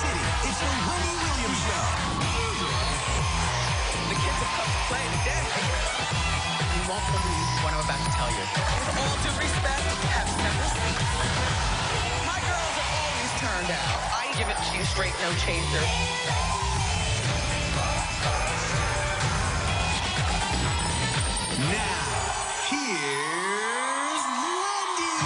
City, it's the Wendy Williams Show. The kids have come to play today. You won't believe what I'm about to tell you. With all due respect, have never seen. My girls have always turned out. I give it to you straight, no chaser. Now, here's Wendy.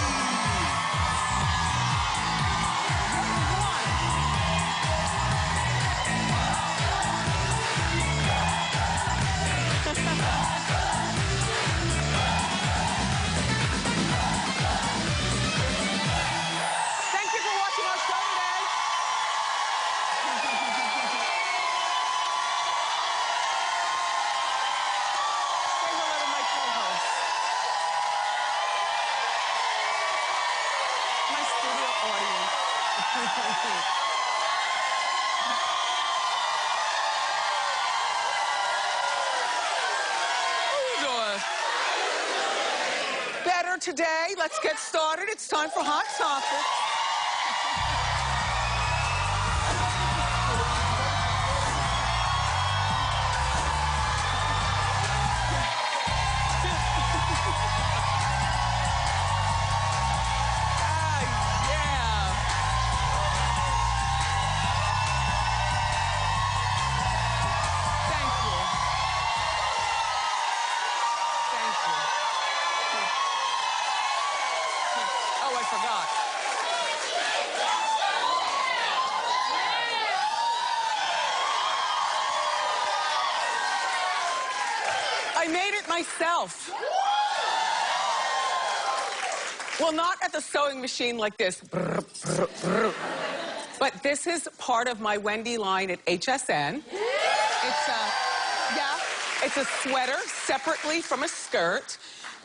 Thank you for watching our show today. Say hello to my co-host. My studio audience. How you doing? Better today. Let's get started. It's time for Hot Topics. Oh, I forgot. I made it myself. Well, not at the sewing machine like this. Brr, brr, brr. But this is part of my Wendy line at HSN. It's a sweater separately from a skirt.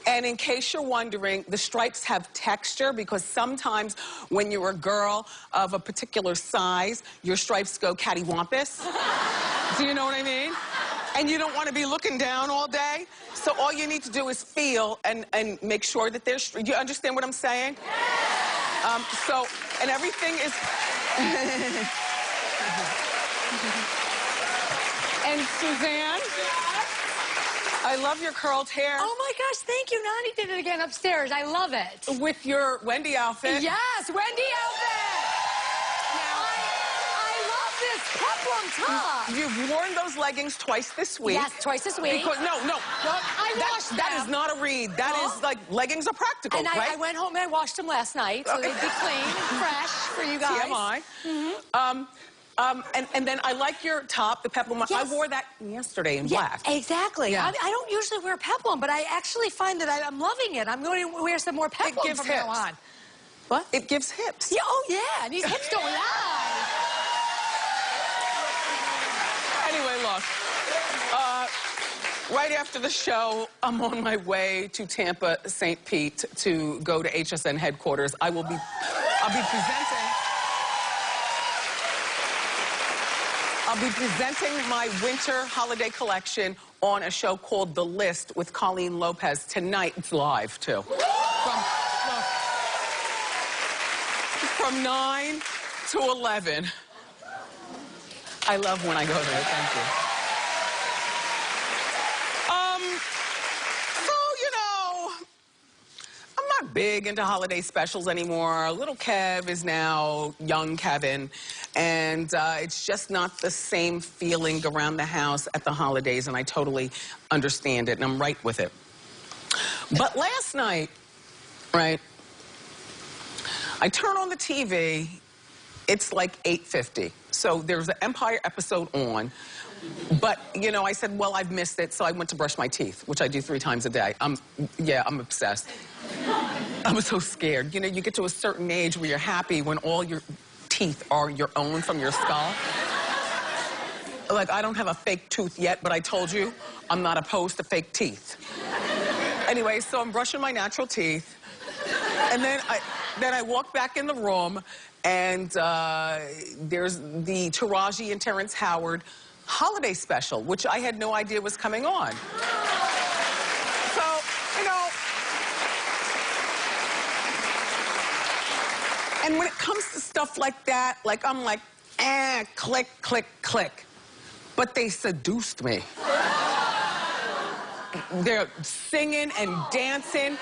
And in case you're wondering, the stripes have texture because sometimes when you're a girl of a particular size, your stripes go cattywampus. Do you know what I mean? And you don't want to be looking down all day. So all you need to do is feel and make sure that there's, you understand what I'm saying? And everything is... And Suzanne, I love your curled hair. Oh my gosh, thank you. Nani did it again upstairs. I love it. With your Wendy outfit. Yes, Wendy outfit. I love this peplum top. You've worn those leggings twice this week. Yes, twice this week. Because, no. I washed them. That is not a read. That is like, leggings are practical, and right? I went home and I washed them last night, so they'd be clean, fresh for you guys. TMI. And then I like your top, the peplum one. Yes. I wore that yesterday in black. Exactly. Yeah. I don't usually wear peplum, but I actually find that I'm loving it. I'm going to wear some more peplum from now on. What? It gives hips. Yeah, oh yeah, and these hips don't lie. Anyway, look. Right after the show, I'm on my way to Tampa, St. Pete to go to HSN headquarters. I'll be presenting my winter holiday collection on a show called The List with Colleen Lopez tonight. It's live, too. From 9 to 11. I love when I go there. Thank you. I'm not big into holiday specials anymore. Little Kev is now young Kevin, and it's just not the same feeling around the house at the holidays, and I totally understand it, and I'm right with it. But last night, right, I turn on the TV, it's like 8:50. So there's an Empire episode on, but, you know, I said, well, I've missed it, so I went to brush my teeth, which I do 3 times a day. I'm obsessed. I'm so scared. You know, you get to a certain age where you're happy when all your teeth are your own from your skull. Like, I don't have a fake tooth yet, but I told you, I'm not opposed to fake teeth. Anyway, so I'm brushing my natural teeth, and then I walk back in the room, and there's the Taraji and Terrence Howard holiday special, which I had no idea was coming on. So, you know, and when it comes to stuff like that, like, I'm like, and click, click, click. But they seduced me. They're singing and dancing,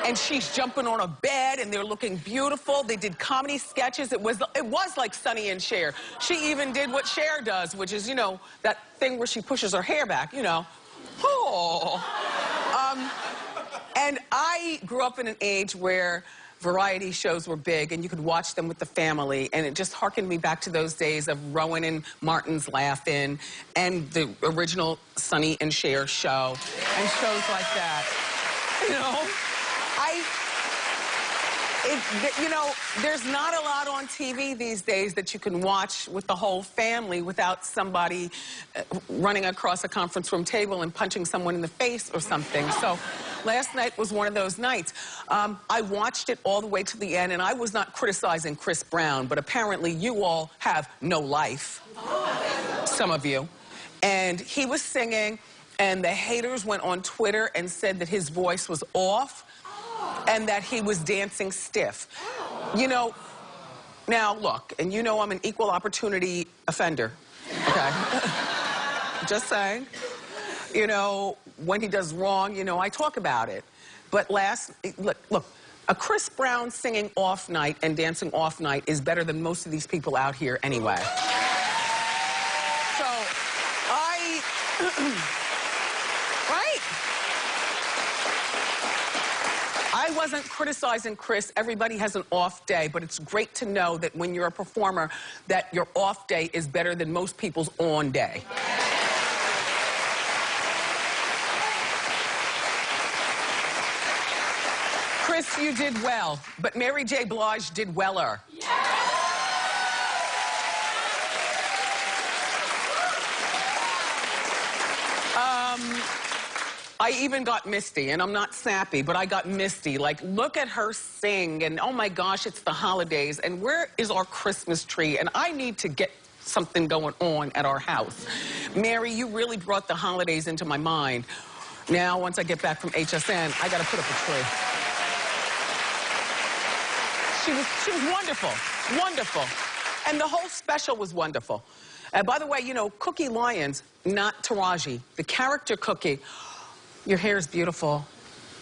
and she's jumping on a bed, and they're looking beautiful. They did comedy sketches. It was like Sonny and Cher. She even did what Cher does, which is, you know, that thing where she pushes her hair back, you know. Oh. And I grew up in an age where variety shows were big, and you could watch them with the family, and it just harkened me back to those days of Rowan and Martin's Laugh-In and the original Sonny and Cher show and shows like that. You know, you know, there's not a lot on TV these days that you can watch with the whole family without somebody running across a conference room table and punching someone in the face or something. So last night was one of those nights. I watched it all the way to the end, and I was not criticizing Chris Brown, but apparently you all have no life, some of you. And he was singing, and the haters went on Twitter and said that his voice was off and that he was dancing stiff. You know, now look, and you know I'm an equal opportunity offender, okay? Just saying. You know, when he does wrong, you know, I talk about it. But look, a Chris Brown singing off night and dancing off night is better than most of these people out here anyway. So, right? I wasn't criticizing Chris. Everybody has an off day, but it's great to know that when you're a performer, that your off day is better than most people's on day. Chris, you did well, but Mary J. Blige did weller. I even got misty, and I'm not sappy, but I got misty. Like, look at her sing, and oh my gosh, it's the holidays, and where is our Christmas tree? And I need to get something going on at our house. Mary, you really brought the holidays into my mind. Now, once I get back from HSN, I gotta put up a tree. She was wonderful, wonderful. And the whole special was wonderful. By the way, you know, Cookie Lyons, not Taraji, the character Cookie, your hair is beautiful.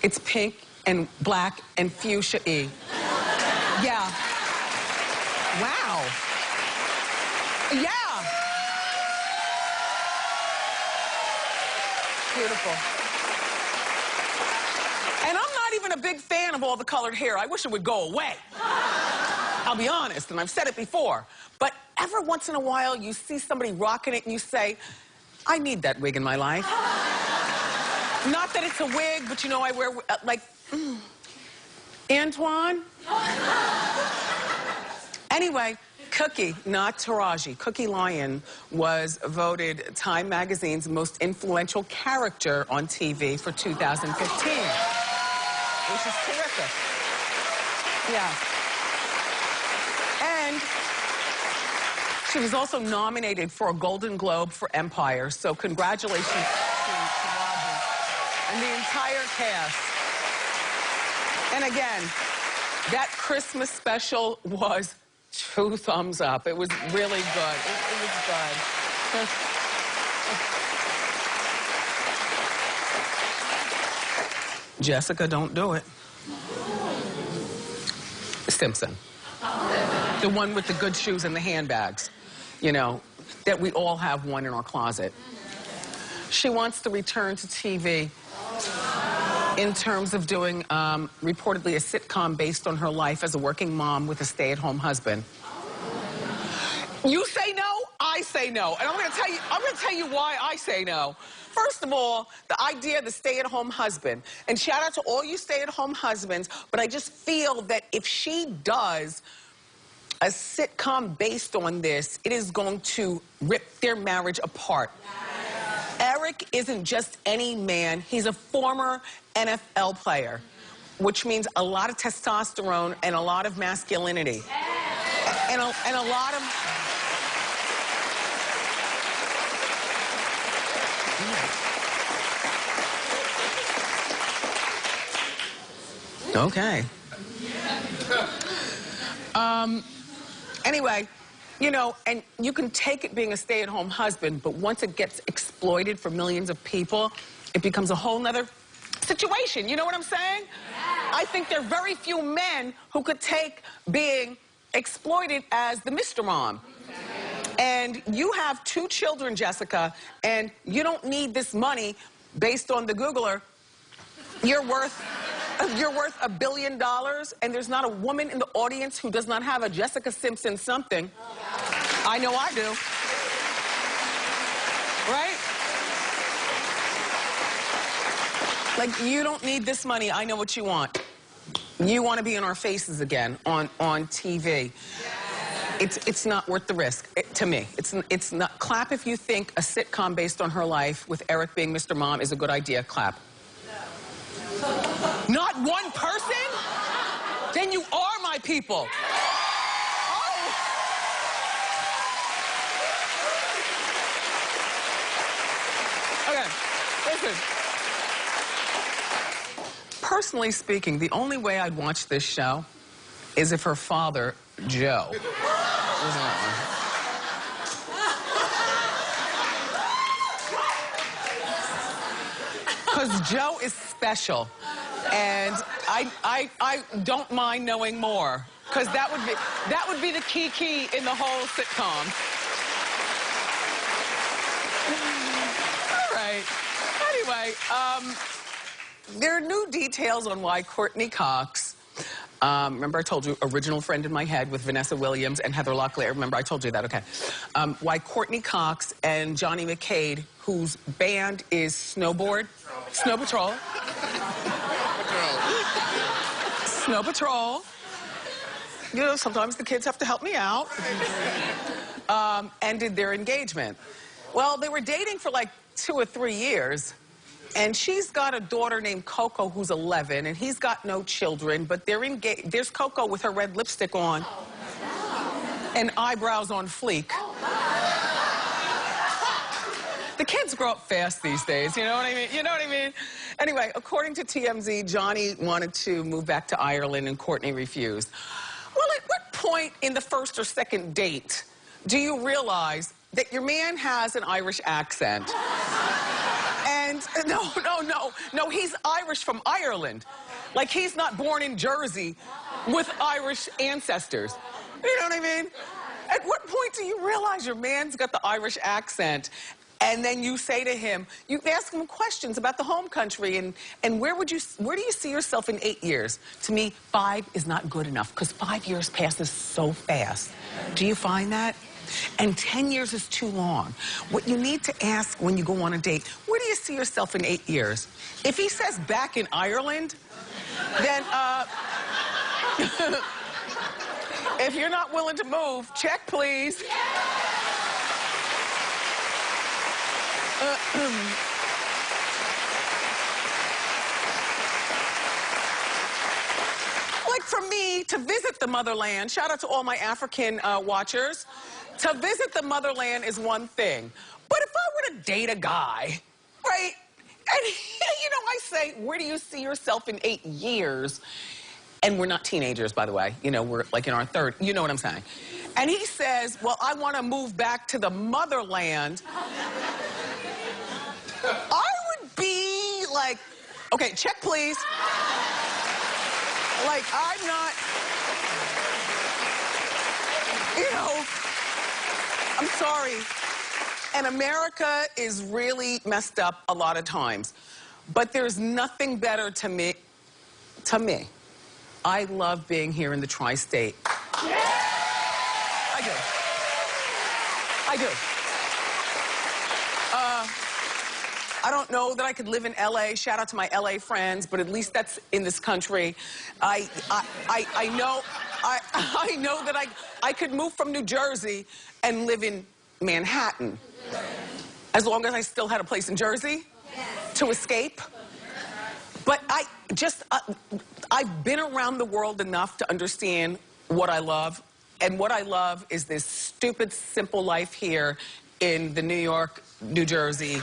It's pink and black and fuchsia-y. Yeah. Wow. Yeah. Beautiful. And I'm not even a big fan of all the colored hair. I wish it would go away. I'll be honest, and I've said it before. But every once in a while, you see somebody rocking it and you say, I need that wig in my life. Not that it's a wig, but you know, I wear, Antoine? Anyway, Cookie, not Taraji, Cookie Lyon was voted Time Magazine's most influential character on TV for 2015. Which is terrific. Yeah. And she was also nominated for a Golden Globe for Empire, so congratulations to Taraji and the entire cast. And again, that Christmas special was 2 thumbs up. It was really good. It was good. Jessica, don't do it. Simpson. The one with the good shoes and the handbags. You know, that we all have one in our closet. She wants to return to TV in terms of doing reportedly a sitcom based on her life as a working mom with a stay-at-home husband. You say no, I say no. And I'm gonna tell you why I say no. First of all, the idea of the stay-at-home husband, and shout out to all you stay-at-home husbands, but I just feel that if she does a sitcom based on this, it is going to rip their marriage apart. Eric isn't just any man. He's a former NFL player, which means a lot of testosterone and a lot of masculinity. And a lot of... Okay. Anyway, You know, and you can take it being a stay-at-home husband, but once it gets exploited for millions of people, it becomes a whole nother situation. You know what I'm saying? I think there are very few men who could take being exploited as the Mr. Mom. And you have 2 children, Jessica, and you don't need this money based on the Googler. You're worth $1 billion, and there's not a woman in the audience who does not have a Jessica Simpson something. I know I do. Right? Like, you don't need this money. I know what you want. You want to be in our faces again on TV. It's not worth the risk, to me. It's not. Clap if you think a sitcom based on her life with Eric being Mr. Mom is a good idea. Clap. Not one person? Then you are my people. Oh. Okay, listen. Personally speaking, the only way I'd watch this show is if her father, Joe, was in that one. Because Joe is special. And I don't mind knowing more, because that would be the key in the whole sitcom. All right. Anyway, there are new details on why Courtney Cox, remember I told you, original friend in my head with Vanessa Williams and Heather Locklear. Remember I told you that, okay. Why Courtney Cox and Johnny McCade, whose band is Snow Patrol. Snow Patrol. You know, sometimes the kids have to help me out. Ended their engagement. Well, they were dating for like 2 or 3 years. And she's got a daughter named Coco who's 11, and he's got no children, but they're engaged. There's Coco with her red lipstick on and eyebrows on fleek. The kids grow up fast these days, you know what I mean? You know what I mean? Anyway, according to TMZ, Johnny wanted to move back to Ireland and Courtney refused. Well, at what point in the first or second date do you realize that your man has an Irish accent? And no, he's Irish from Ireland. Like, he's not born in Jersey with Irish ancestors. You know what I mean? At what point do you realize your man's got the Irish accent? And then you say to him, you ask him questions about the home country and where do you see yourself in 8 years? To me, 5 is not good enough, because 5 years passes so fast. Do you find that? And 10 years is too long. What you need to ask when you go on a date, where do you see yourself in 8 years? If he says back in Ireland, then, if you're not willing to move, check, please. Like, for me, to visit the motherland, shout out to all my African watchers, to visit the motherland is one thing. But if I were to date a guy, right, and, you know, I say, where do you see yourself in 8 years? And we're not teenagers, by the way. You know, we're like in our third, you know what I'm saying. And he says, well, I want to move back to the motherland. I would be like, okay, check, please. Like, I'm not, you know, I'm sorry. And America is really messed up a lot of times. But there's nothing better to me. I love being here in the tri-state. Yeah! I do. I don't know that I could live in LA. Shout out to my LA friends, but at least that's in this country. I know that I could move from New Jersey and live in Manhattan, as long as I still had a place in Jersey to escape. But I've been around the world enough to understand what I love. And what I love is this stupid, simple life here in the New York, New Jersey.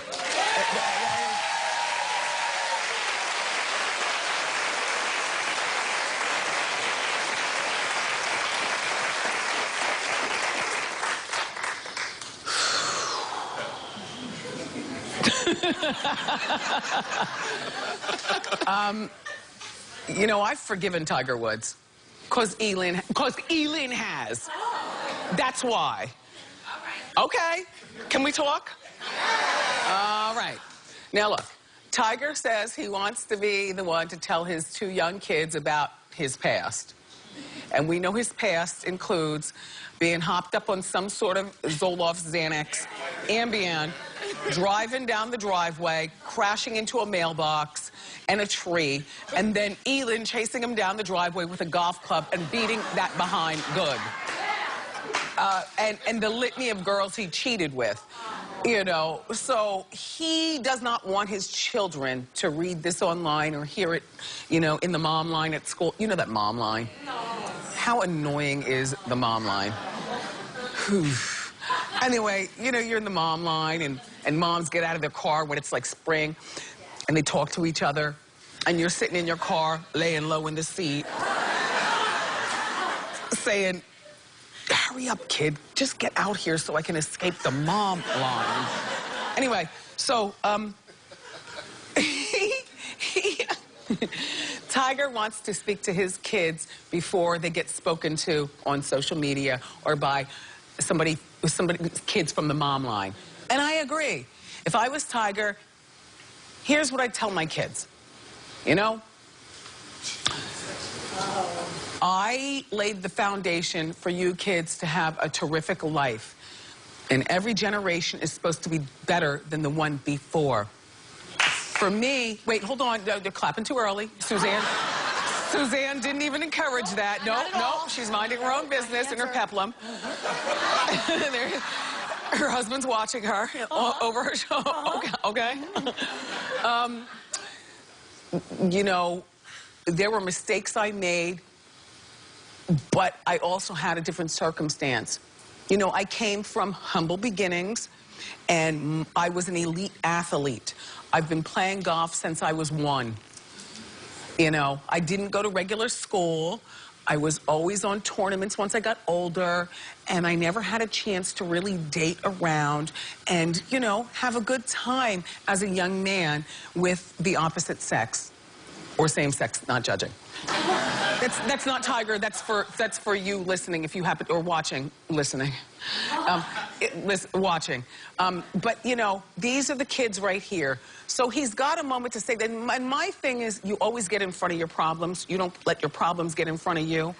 You know, I've forgiven Tiger Woods. Cause Elin has. That's why. Okay, can we talk? All right. Now look, Tiger says he wants to be the one to tell his two young kids about his past. And we know his past includes being hopped up on some sort of Zoloft, Xanax, Ambien, driving down the driveway, crashing into a mailbox and a tree, and then Elin chasing him down the driveway with a golf club and beating that behind good. And the litany of girls he cheated with. You know, so he does not want his children to read this online or hear it, you know, in the mom line at school. You know that mom line? How annoying is the mom line? Anyway, you know, you're in the mom line and moms get out of their car when it's like spring and they talk to each other and you're sitting in your car laying low in the seat saying, hurry up, kid. Just get out here so I can escape the mom line. Anyway, so, Tiger wants to speak to his kids before they get spoken to on social media or by somebody, kids from the mom line. And I agree. If I was Tiger, here's what I tell my kids. You know? I laid the foundation for you kids to have a terrific life. And every generation is supposed to be better than the one before. For me, wait, hold on, they're clapping too early. Suzanne didn't even encourage that. No, she's minding her own business in her peplum. Her husband's watching her over her shoulder. Okay. You know, there were mistakes I made, but I also had a different circumstance. You know, I came from humble beginnings, and I was an elite athlete. I've been playing golf since I was 1. You know, I didn't go to regular school. I was always on tournaments once I got older, and I never had a chance to really date around and, you know, have a good time as a young man with the opposite sex. Or same sex, not judging. That's not Tiger. That's for you listening, if you happen, or watching, listening, watching. But you know, these are the kids right here. So he's got a moment to say that. My thing is, you always get in front of your problems. You don't let your problems get in front of you.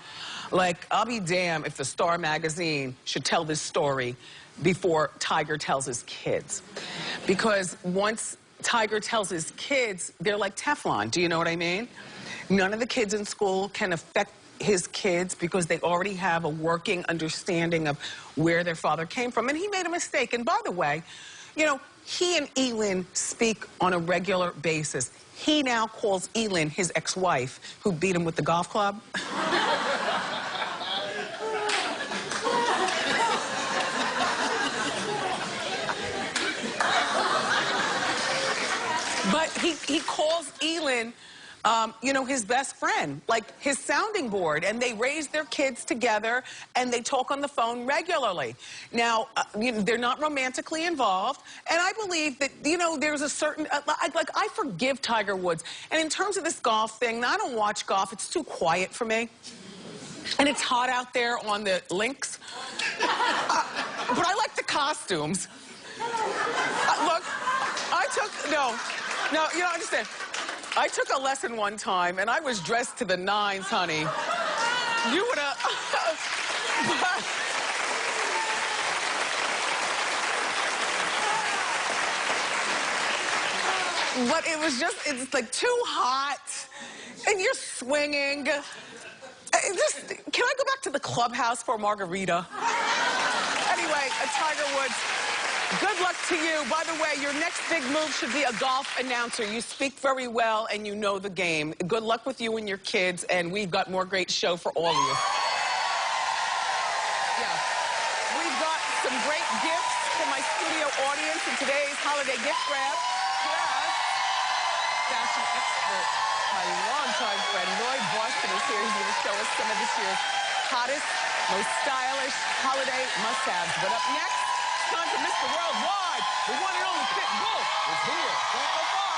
Like, I'll be damned if the Star magazine should tell this story before Tiger tells his kids, because once Tiger tells his kids, they're like Teflon. Do you know what I mean? None of the kids in school can affect his kids because they already have a working understanding of where their father came from. And he made a mistake. And by the way, you know, he and Elin speak on a regular basis. He now calls Elin his ex-wife who beat him with the golf club. But he calls Elin, you know, his best friend, like his sounding board, and they raise their kids together, and they talk on the phone regularly. Now, you know, they're not romantically involved, and I believe that, you know, there's a certain, like, I forgive Tiger Woods. And in terms of this golf thing, I don't watch golf. It's too quiet for me. And it's hot out there on the links. But I like the costumes. Look, no, you don't understand. I took a lesson one time, and I was dressed to the nines, honey. You would have... But it was just, it's like too hot, and you're swinging. Can I go back to the clubhouse for a margarita? Anyway, Tiger Woods, good luck to you. By the way, your next big move should be a golf announcer. You speak very well, and you know the game. Good luck with you and your kids, and we've got more great show for all of you. Yeah. We've got some great gifts for my studio audience in today's holiday gift grab. Fashion expert, my longtime friend, Roy Boston, is here. He's going to show us some of this year's hottest, most stylish holiday must-haves. But up next, time for Mr. Worldwide. The one and only Pitbull is here. Don't go far.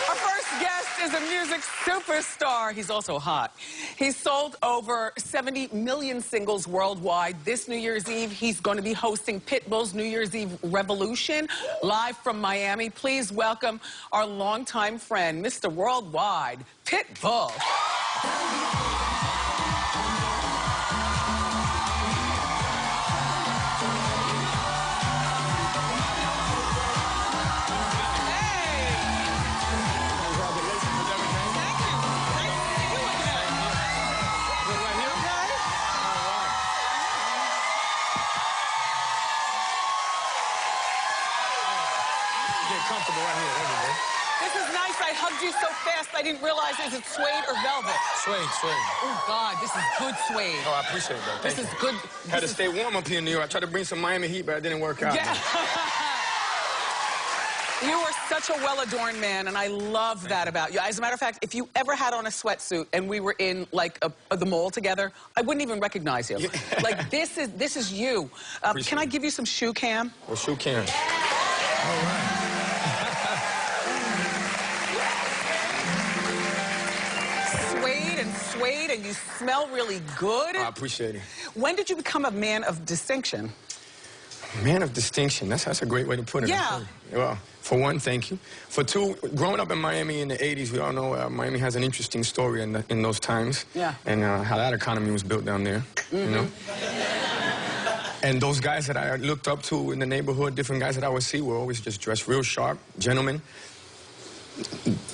Our first guest is a music superstar. He's also hot. He's sold over 70 million singles worldwide. This New Year's Eve, he's going to be hosting Pitbull's New Year's Eve Revolution live from Miami. Please welcome our longtime friend, Mr. Worldwide, Pitbull. Comfortable right here. There we go. This is nice. I hugged you so fast, I didn't realize, is it suede or velvet? Suede. Oh, God, this is good suede. Oh, I appreciate that. Thank This you. is good. Had to stay warm up here in New York. I tried to bring some Miami heat, but it didn't work out. Yeah. You are such a well-adorned man, and I love that about you. As a matter of fact, if you ever had on a sweatsuit and we were in, like, the mall together, I wouldn't even recognize you. Like, this is you. Can I give you some shoe cam? Well, shoe cam. All right. Suede, and you smell really good. I appreciate it. When did you become a man of distinction? Man of distinction. That's a great way to put it. Yeah. Well, for one, thank you. For two, growing up in Miami in the 80s, we all know Miami has an interesting story in those times. Yeah. And how that economy was built down there, you know? And those guys that I looked up to in the neighborhood, different guys that I would see, were always just dressed real sharp, gentlemen.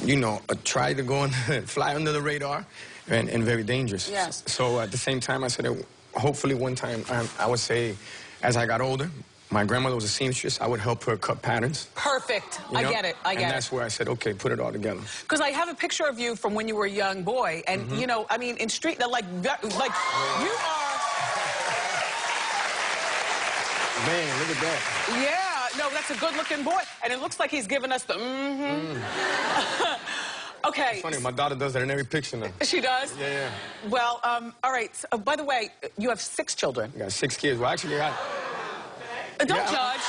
You know, try to go and fly under the radar, and very dangerous. Yes. So at the same time, I said that hopefully one time, I would say, as I got older, my grandmother was a seamstress. I would help her cut patterns. Perfect. I get it. I get it. And that's where I said, okay, put it all together. Because I have a picture of you from when you were a young boy, and you know, I mean, in street, like you are. Man, look at that. Yeah, no, that's a good-looking boy, and it looks like he's giving us the Okay. It's funny, my daughter does that in every picture now. She does? Yeah. Well, all right. So, by the way, you have 6 children. I got 6 kids. Well, actually, Don't judge.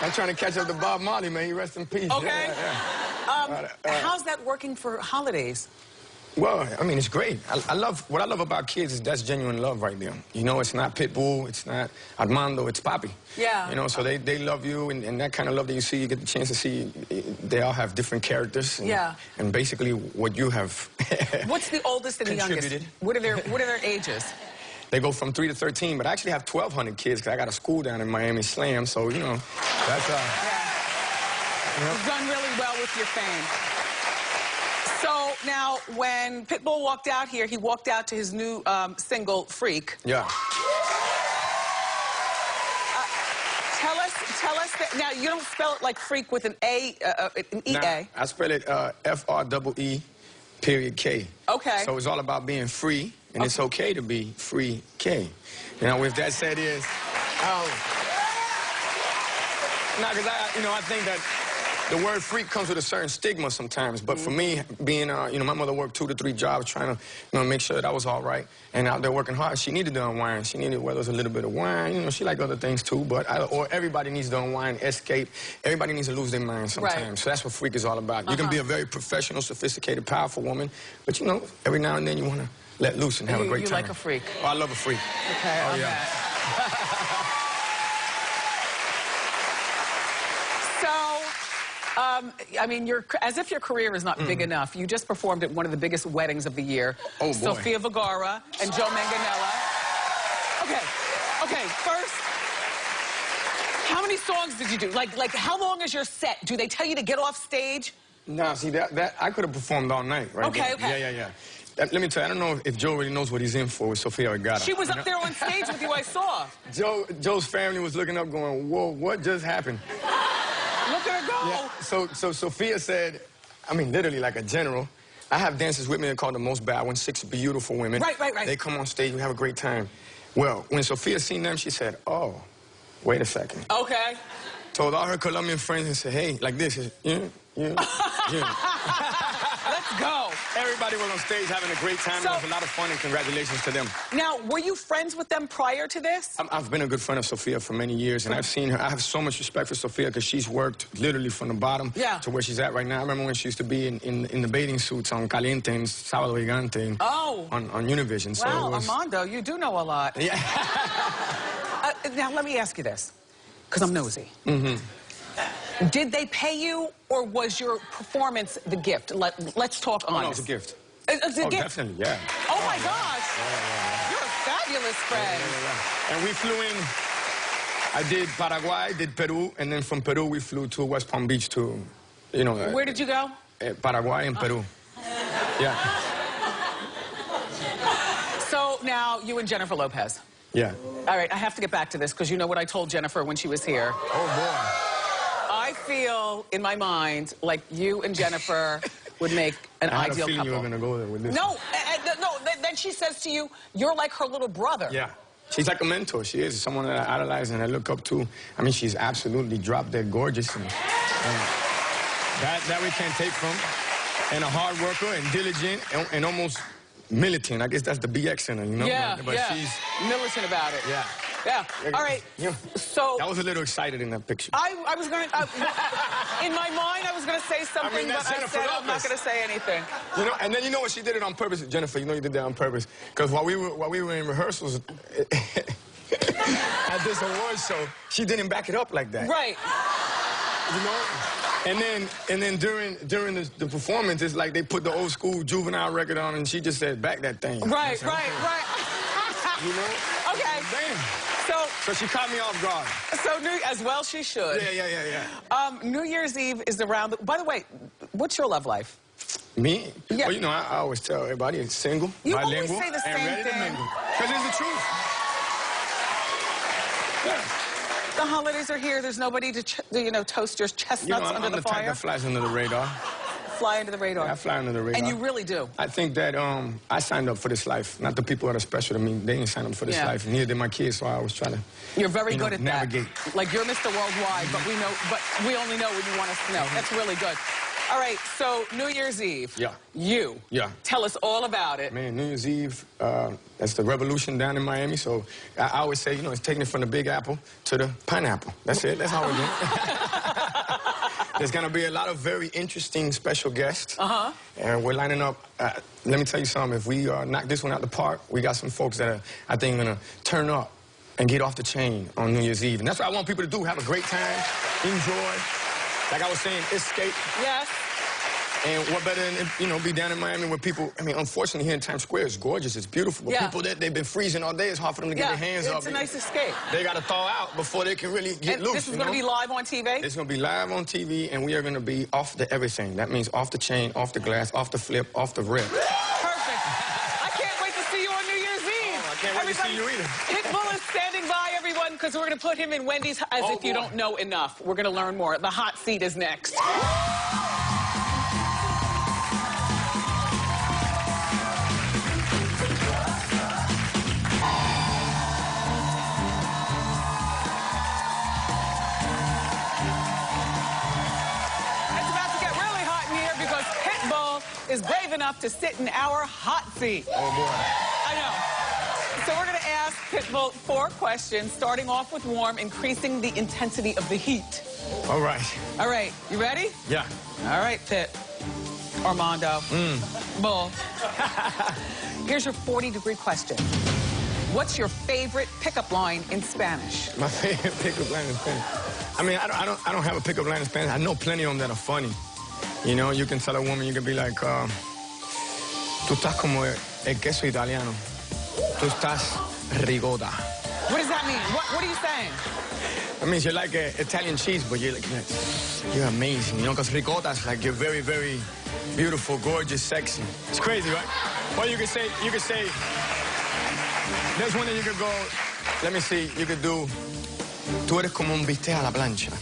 I'm trying to catch up to Bob Marley, man. He rest in peace. Okay. Yeah. How's that working for holidays? Well, I mean, it's great. What I love about kids is that's genuine love right there. You know, it's not Pitbull, it's not Armando, it's Papi. Yeah. You know, so they love you, and that kind of love that you see, you get the chance to see, they all have different characters. And, yeah. And basically what you have What's the oldest and the youngest? What are their ages? They go from 3 to 13, but I actually have 1,200 kids because I got a school down in Miami Slam, so, you know, that's... You've done really well with your fame. So now, when Pitbull walked out here, he walked out to his new single, Freak. Yeah. Tell us that, now you don't spell it like freak with an A, an E-A. Nah, I spell it F-R-E-E.K. Okay. So it's all about being free, and it's okay to be free K. You know, with that said is, because I think that the word freak comes with a certain stigma sometimes, but for me, being, my mother worked 2 to 3 jobs trying to, make sure that I was all right, and out there working hard. She needed to unwind. She needed, whether it was a little bit of wine, she liked other things too, but, or everybody needs to unwind, escape. Everybody needs to lose their mind sometimes. Right. So that's what freak is all about. You can be a very professional, sophisticated, powerful woman, but, every now and then you want to let loose and have a great time. You like a freak? Oh, I love a freak. Okay, oh, yeah. I mean, as if your career is not big enough, you just performed at one of the biggest weddings of the year. Oh, boy. Sofia Vergara and Joe Manganiello. Okay, first, how many songs did you do? Like, how long is your set? Do they tell you to get off stage? Nah, see, that I could have performed all night, right? Okay. Yeah. Let me tell you, I don't know if Joe really knows what he's in for with Sofia Vergara. She was up there on stage with you, I saw. Joe's family was looking up going, whoa, what just happened? Look at her go. Yeah, so Sofia said, I mean, literally like a general, I have dancers with me that call the most bad ones, 6 beautiful women. Right. They come on stage, we have a great time. Well, when Sofia seen them, she said, oh, wait a second. Okay. Told all her Colombian friends and said, hey, like this. Yeah. Let's go. Everybody was on stage having a great time. It was a lot of fun, and congratulations to them. Now, were you friends with them prior to this? I've been a good friend of Sofia for many years, and I've seen her. I have so much respect for Sofia because she's worked literally from the bottom to where she's at right now. I remember when she used to be in the bathing suits on Caliente and Sábado Gigante on Univision. So wow, Armando, you do know a lot. Yeah. Now, let me ask you this, because I'm nosy. Did they pay you, or was your performance the gift? Let's talk honest. Oh, no, it was a gift. It's a gift? Definitely, yeah. Oh, my gosh. Yeah. You're a fabulous friend. Yeah. And we flew in. I did Paraguay, did Peru, and then from Peru we flew to West Palm Beach to, you know. Where did you go? Paraguay and Peru. Yeah. So now you and Jennifer Lopez. Yeah. All right, I have to get back to this because you know what I told Jennifer when she was here. Oh, boy. I feel in my mind like you and Jennifer would make an I had ideal a feeling couple. you were going to go there with this. No, then she says to you, you're like her little brother. Yeah. She's like a mentor. She is someone that I idolize and I look up to. I mean, she's absolutely drop dead gorgeous. And that we can't take from. And a hard worker and diligent and almost militant. I guess that's the BX in her, you know? Yeah, but she's militant about it. Yeah. Yeah. All right. Yeah. So I was a little excited in that picture. I was going to, in my mind, I was going to say something, but I said I'm not going to say anything. You know, and then you know what, she did it on purpose, Jennifer. You know you did that on purpose because while we were in rehearsals at this award show, she didn't back it up like that. Right. You know. And then during the performance, it's like they put the old school Juvenile record on, and she just said, "Back that thing." Right. You know. Okay. Damn. So she caught me off guard. So as well she should. Yeah. New Year's Eve is around. By the way, what's your love life? Me? Yeah. Well, you know, I always tell everybody it's single, you bilingual, always say the same and ready to thing. mingle. Because it's the truth. Yeah. The holidays are here. There's nobody to toast your chestnuts under the fire. I'm the type that flies under the radar. Fly under the radar. Yeah, I fly under the radar. And you really do. I think that I signed up for this life. Not the people that are special to me. They didn't sign up for this life. Neither did my kids, so I always try to. You're very good at navigate. That. Like you're Mr. Worldwide, but we only know when you want us to know. That's really good. All right, so New Year's Eve. Yeah. You. Yeah. Tell us all about it. Man, New Year's Eve, that's the revolution down in Miami. So I always say, you know, it's taking it from the Big Apple to the pineapple. That's it. That's how we're doing. There's going to be a lot of very interesting special guests. And we're lining up. Let me tell you something. If we knock this one out the park, we got some folks that are, I think, going to turn up and get off the chain on New Year's Eve. And that's what I want people to do. Have a great time. Enjoy. Like I was saying, escape. Yes. And what better than, you know, be down in Miami where people, I mean, unfortunately here in Times Square, it's gorgeous, it's beautiful. But people, they've been freezing all day. It's hard for them to get their hands up. It's a nice escape. They got to thaw out before they can really get loose. This is going to be live on TV? It's going to be live on TV, and we are going to be off the everything. That means off the chain, off the glass, off the flip, off the rip. Perfect. I can't wait to see you on New Year's Eve. Oh, I can't wait to see you either. Pitbull is standing by, everyone, because we're going to put him in Wendy's, if you don't know enough. We're going to learn more. The hot seat is next. Is brave enough to sit in our hot seat. Oh, boy. I know. So we're going to ask Pitbull 4 questions, starting off with warm, increasing the intensity of the heat. All right. All right. You ready? Yeah. All right, Pit. Armando. Bull. Here's your 40-degree question. What's your favorite pickup line in Spanish? My favorite pickup line in Spanish? I mean, I don't have a pickup line in Spanish. I know plenty of them that are funny. You know, you can tell a woman, you can be like, tú estás como el queso italiano. Tú estás rigota. What does that mean? What are you saying? That means you're like Italian cheese, but you're amazing, you know, because ricotta is like you're very, very beautiful, gorgeous, sexy. It's crazy, right? Or you could say, there's one that you could go, let me see, you could do, tú eres como un bistec a la plancha.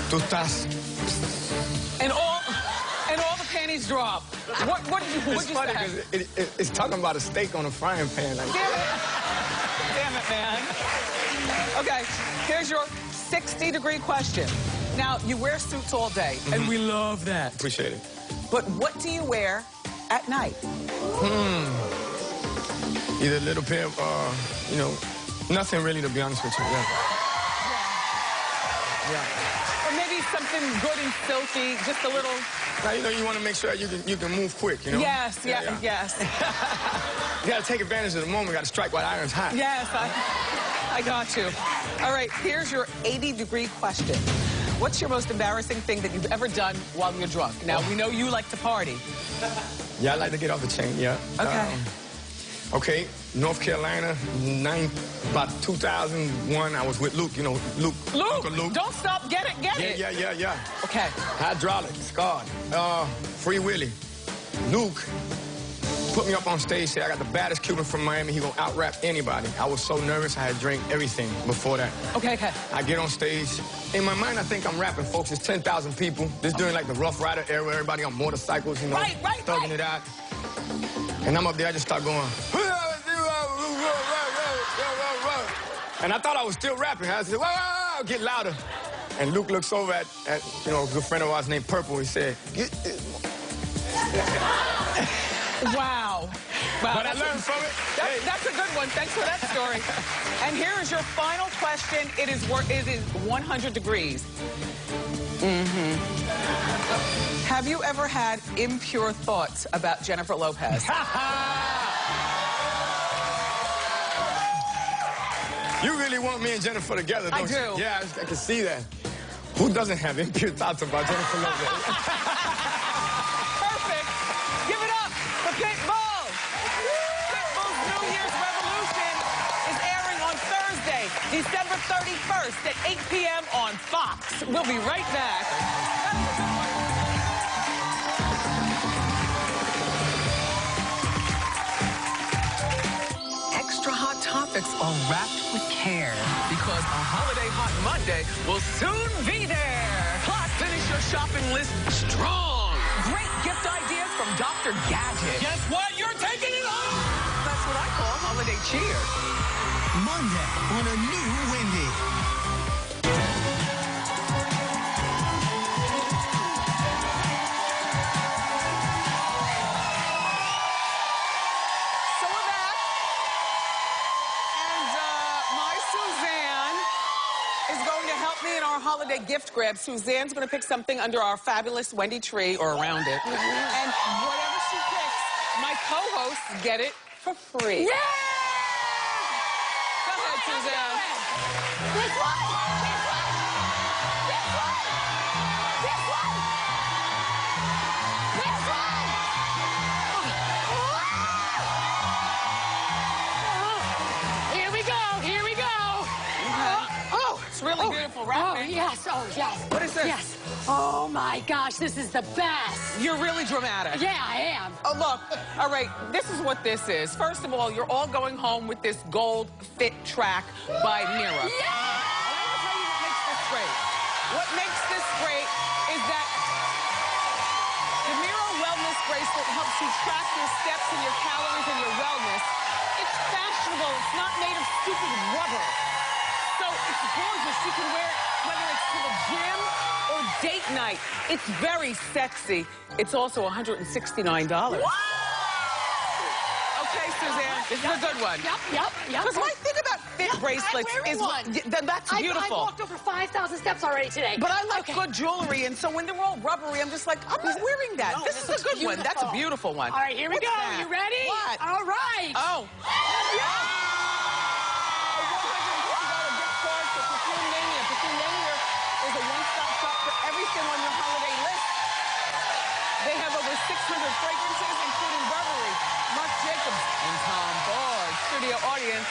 Tú estás... And all the panties drop. What'd you funny say? because it's talking about a steak on a frying pan. Like, Damn it, man. Okay, here's your 60-degree question. Now, you wear suits all day, and we love that. Appreciate it. But what do you wear at night? Either a little pair of, you know, nothing really, to be honest with you. Yeah. Or maybe something good and silky, just a little... Now, you know, you want to make sure you can move quick, you know? Yes, yes. You got to take advantage of the moment. You got to strike while the iron's hot. Yes, I got you. All right, here's your 80-degree question. What's your most embarrassing thing that you've ever done while you're drunk? Now, we know you like to party. Yeah, I like to get off the chain, yeah. Okay. Okay, North Carolina, about 2001, I was with Luke, you know, Uncle Luke. Don't stop, get it. Yeah. Okay. Hydraulic, scarred, Free Willy. Luke put me up on stage, said I got the baddest Cuban from Miami, he gonna out-rap anybody. I was so nervous, I had drank everything before that. Okay. I get on stage. In my mind, I think I'm rapping, folks. It's 10,000 people. This during like the Rough Rider era, everybody on motorcycles, you know, thugging it out. And I'm up there, I just start going, and I thought I was still rapping. I said, whoa, get louder. And Luke looks over at you know, a good friend of ours named Purple. He said, get this. Wow. But I learned from it. That's a good one. Thanks for that story. And here is your final question. It is 100 degrees. Have you ever had impure thoughts about Jennifer Lopez? You really want me and Jennifer together, don't you? I do. Yeah, I can see that. Who doesn't have impure thoughts about Jennifer Lopez? Perfect. Give it up for Pitbull. Pitbull's New Year's Revolution is airing on Thursday, December 31st at 8 p.m. on Fox. We'll be right back. Extra hot topics are wrapped with care because a holiday hot Monday will soon be there. Plus, finish your shopping list strong. Great gift ideas from Dr. Gadget. Guess what? You're taking it home. That's what I call holiday cheer. Monday on a new Wendy. So we're back. And my Suzanne is going to help me in our holiday gift grab. Suzanne's going to pick something under our fabulous Wendy tree or around it. And whatever she picks, my co-hosts get it for free. Yeah! Go ahead, Suzanne. This one! This one! This one! This one! This one! Here we go! Here we go! Oh! It's really beautiful wrapping. Yes! Oh, yes! What is this? Yes! Oh, my gosh, this is the best! You're really dramatic. Yeah, I am. Oh, look. All right, this is what this is. First of all, you're all going home with this gold fit track by Mira. Yeah! Let me tell you what makes this great. What makes this great is that the Mira Wellness Bracelet helps you track your steps and your calories and your wellness. It's fashionable. It's not made of stupid rubber. So it's gorgeous. You can wear it whether it's to the gym or date night. It's very sexy. It's also $169. Okay, Suzanne, this is a good one. Yep. Because my thing about fit bracelets I'm wearing is one. That's beautiful. I walked over 5,000 steps already today. But I like good jewelry, and so when they're all rubbery, I'm just like, I'm not wearing that. No, this is a good one. That's a beautiful one. All right, here we What's go. that? You ready? What? All right. Oh. Yeah. Is a one-stop shop for everything on your holiday list. They have over 600 fragrances, including Burberry, Marc Jacobs, and Tom Ford. Studio audience,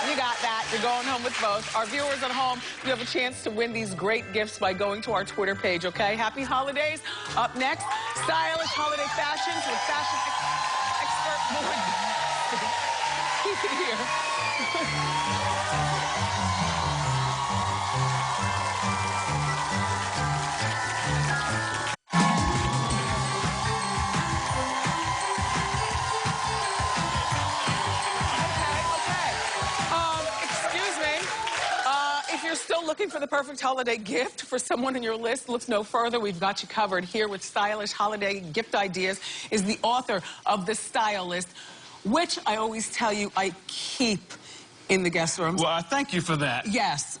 you got that. You're going home with both. Our viewers at home, you have a chance to win these great gifts by going to our Twitter page, okay? Happy holidays. Up next, stylish holiday fashions with fashion expert Wendy. Keep it here. looking for the perfect holiday gift for someone in your list? Look no further. We've got you covered. Here with stylish holiday gift ideas is the author of The Style List, which I always tell you I keep in the guest rooms. Well, I thank you for that. Yes,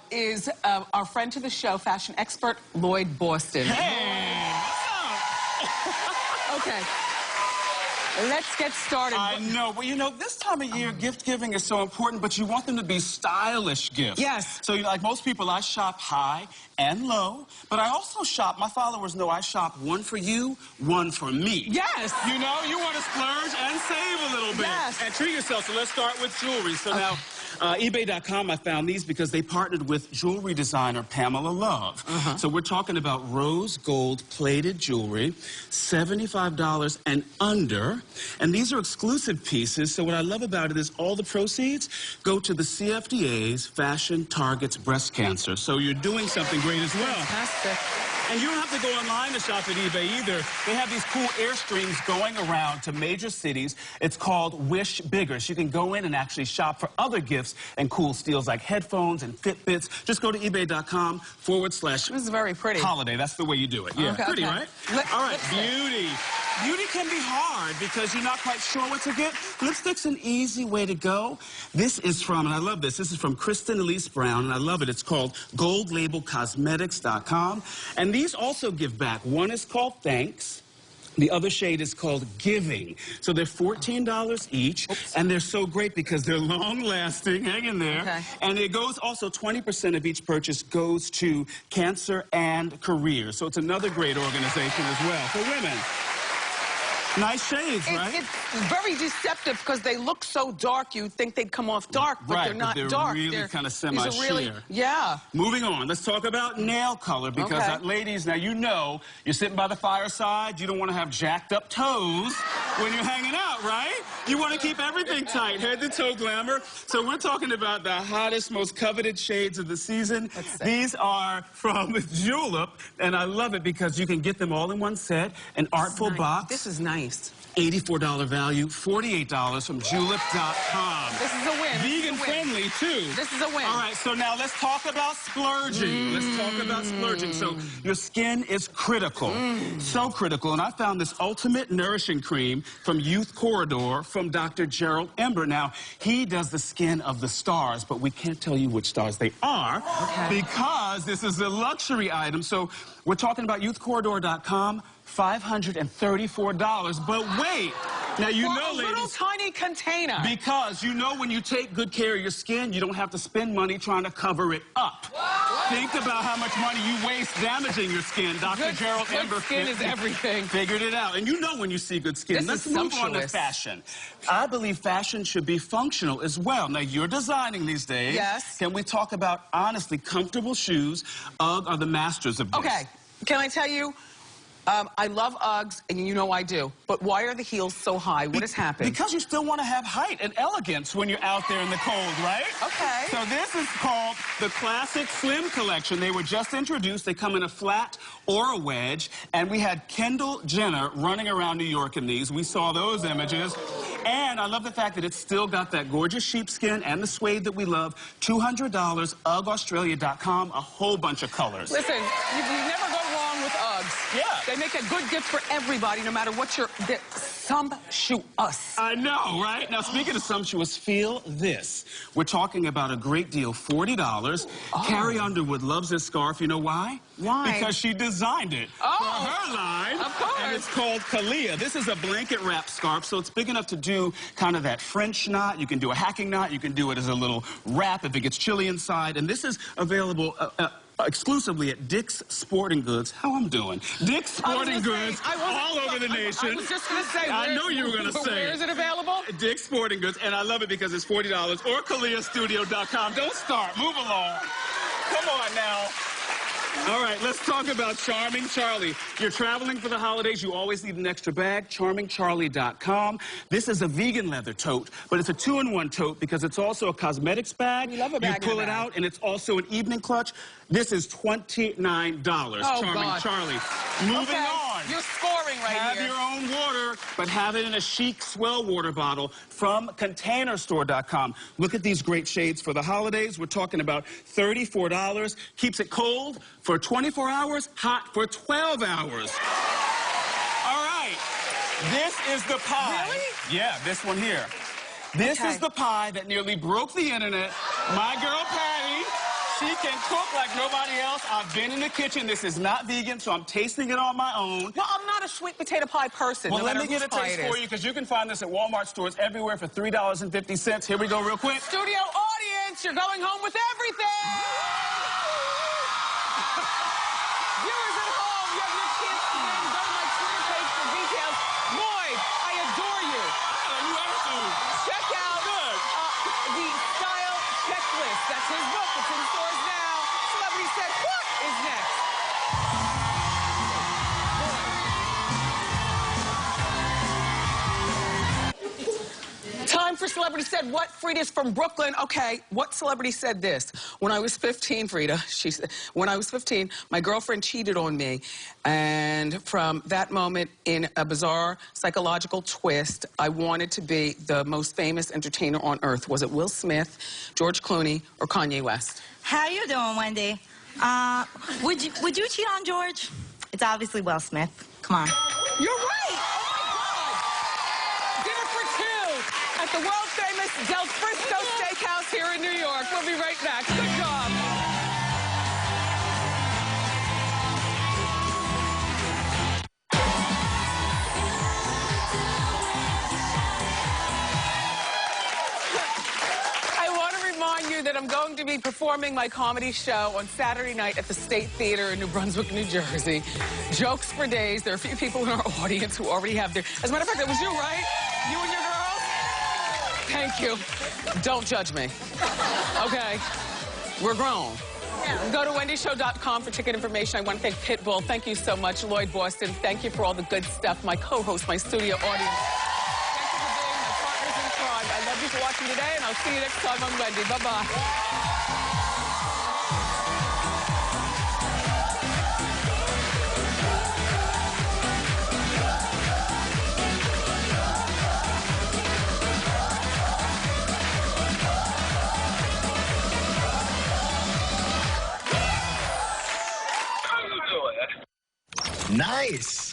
is our friend to the show, fashion expert Lloyd Boston. Hey! Okay. Let's get started. I know. Well, you know, this time of year, gift giving is so important, but you want them to be stylish gifts. Yes. So, like most people, I shop high and low, but I also shop, my followers know I shop one for you, one for me. Yes. You know, you want to splurge and save a little bit. Yes. And treat yourself. So let's start with jewelry. So now, eBay.com, I found these because they partnered with jewelry designer Pamela Love. So we're talking about rose gold plated jewelry, $75 and under. And these are exclusive pieces. So what I love about it is all the proceeds go to the CFDA's Fashion Targets Breast Cancer. So you're doing something great as well. Fantastic. And you don't have to go online to shop at eBay either. They have these cool Airstreams going around to major cities. It's called Wish Bigger. So you can go in and actually shop for other gifts and cool steals like headphones and Fitbits. Just go to ebay.com/ This is very pretty. holiday. That's the way you do it. Yeah, Okay, pretty, okay. right? All right, beauty. Beauty can be hard because you're not quite sure what to get. Lipstick's an easy way to go. This is from, and I love this is from Kristen Elise Brown, and I love it. It's called goldlabelcosmetics.com. And these also give back. One is called Thanks. The other shade is called Giving. So they're $14 each, and they're so great because they're long-lasting. Hang in there. Okay. And it goes also 20% of each purchase goes to cancer and career. So it's another great organization as well for women. Nice shades, right? It's very deceptive because they look so dark. You'd think they'd come off dark, but they're not dark. Really kind of these are semi-sheer. really, yeah. Moving on, let's talk about nail color because, ladies, now you know you're sitting by the fireside. You don't want to have jacked up toes when you're hanging out, right? You want to keep everything tight, head to toe glamour. So we're talking about the hottest, most coveted shades of the season. These are from Julep, and I love it because you can get them all in one set, an artful box. This is nice. $84 value, $48 from julep.com. This is a win. Vegan friendly, too. This is a win. All right, so now let's talk about splurging. Let's talk about splurging. So your skin is critical, so critical. And I found this Ultimate Nourishing Cream from Youth Corridor from Dr. Gerald Ember. Now, he does the skin of the stars, but we can't tell you which stars they are because this is a luxury item. So we're talking about youthcorridor.com. $534, but wait. Now, you know, ladies, little tiny container. because you know when you take good care of your skin, you don't have to spend money trying to cover it up. Think about how much money you waste damaging your skin. Dr. Gerald Ember. Good skin is everything. Figured it out. And you know when you see good skin. This Let's is move on to sumptuous. fashion. I believe fashion should be functional as well. Now, you're designing these days. Yes. Can we talk about, honestly, comfortable shoes? UGG are the masters of this. Okay, can I tell you, I love Uggs, and you know I do. But why are the heels so high? What has happened? Because you still want to have height and elegance when you're out there in the cold, right? Okay. So this is called the Classic Slim Collection. They were just introduced. They come in a flat or a wedge. And we had Kendall Jenner running around New York in these. We saw those images. And I love the fact that it's still got that gorgeous sheepskin and the suede that we love. $200, UGGAustralia.com, a whole bunch of colors. Listen, you never go wrong with Uggs. Yeah. They make a good gift for everybody, no matter what they're sumptuous. I know, right? Now, speaking of sumptuous, feel this. We're talking about a great deal, $40. Carrie Underwood loves this scarf. You know why? Why? Because she designed it for her line. Of course. And it's called Kalia. This is a blanket wrap scarf, so it's big enough to do kind of that French knot. You can do a hacking knot. You can do it as a little wrap if it gets chilly inside. And this is available exclusively at Dick's Sporting Goods. How I'm doing? Dick's Sporting Goods all over the nation. I was just going to say. I know you were going to say. Where is it available? Dick's Sporting Goods, and I love it because it's $40 or KaliaStudio.com. Don't start. Move along. Come on now. All right, let's talk about Charming Charlie. You're traveling for the holidays. You always need an extra bag. CharmingCharlie.com. This is a vegan leather tote, but it's a 2-in-1 tote because it's also a cosmetics bag. We love a bag. You pull it out, and it's also an evening clutch. This is $29. Oh, Charming God. Charlie. Moving on. You're scoring right Have here. your own water, but have it in a chic swell water bottle from containerstore.com. Look at these great shades for the holidays. We're talking about $34. Keeps it cold for 24 hours, hot for 12 hours. All right. This is the pie. Really? Yeah, this one here. This is the pie that nearly broke the internet. My girl Patty, she can cook like nobody else. I've been in the kitchen. This is not vegan, so I'm tasting it on my own. Well, I'm not a sweet potato pie person. Well, no let matter me get a whose pie taste it for is. you, because you can find this at Walmart stores everywhere for $3.50. Here we go real quick. Studio audience, you're going home with everything! Viewers at home, you have your chance to win. Go to my Twitter page for details. Lloyd, I adore you. You have to. Check out the Style Checklist. That's his book. It's in stores now. Celebrity Said What is next. Time for Celebrity Said What. Frida's from Brooklyn. Okay, what celebrity said this? When I was 15, Frida, she said, when I was 15, my girlfriend cheated on me. And from that moment, in a bizarre psychological twist, I wanted to be the most famous entertainer on earth. Was it Will Smith, George Clooney, or Kanye West? How you doing, Wendy? Would you cheat on George? It's obviously Will Smith. Come on. You're right! Oh, my God! Dinner for two at the world-famous Del Frisco Steakhouse here in New York. We'll be right back. Good job. That I'm going to be performing my comedy show on Saturday night at the State Theater in New Brunswick, New Jersey. Jokes for days. There are a few people in our audience who already have their... As a matter of fact, it was you, right? You and your girls? Thank you. Don't judge me. Okay? We're grown. Yeah. Go to wendyshow.com for ticket information. I want to thank Pitbull. Thank you so much. Lloyd Boston, thank you for all the good stuff. My co-host, my studio audience. I love you for watching today, and I'll see you next time on Wendy. Bye-bye. Nice.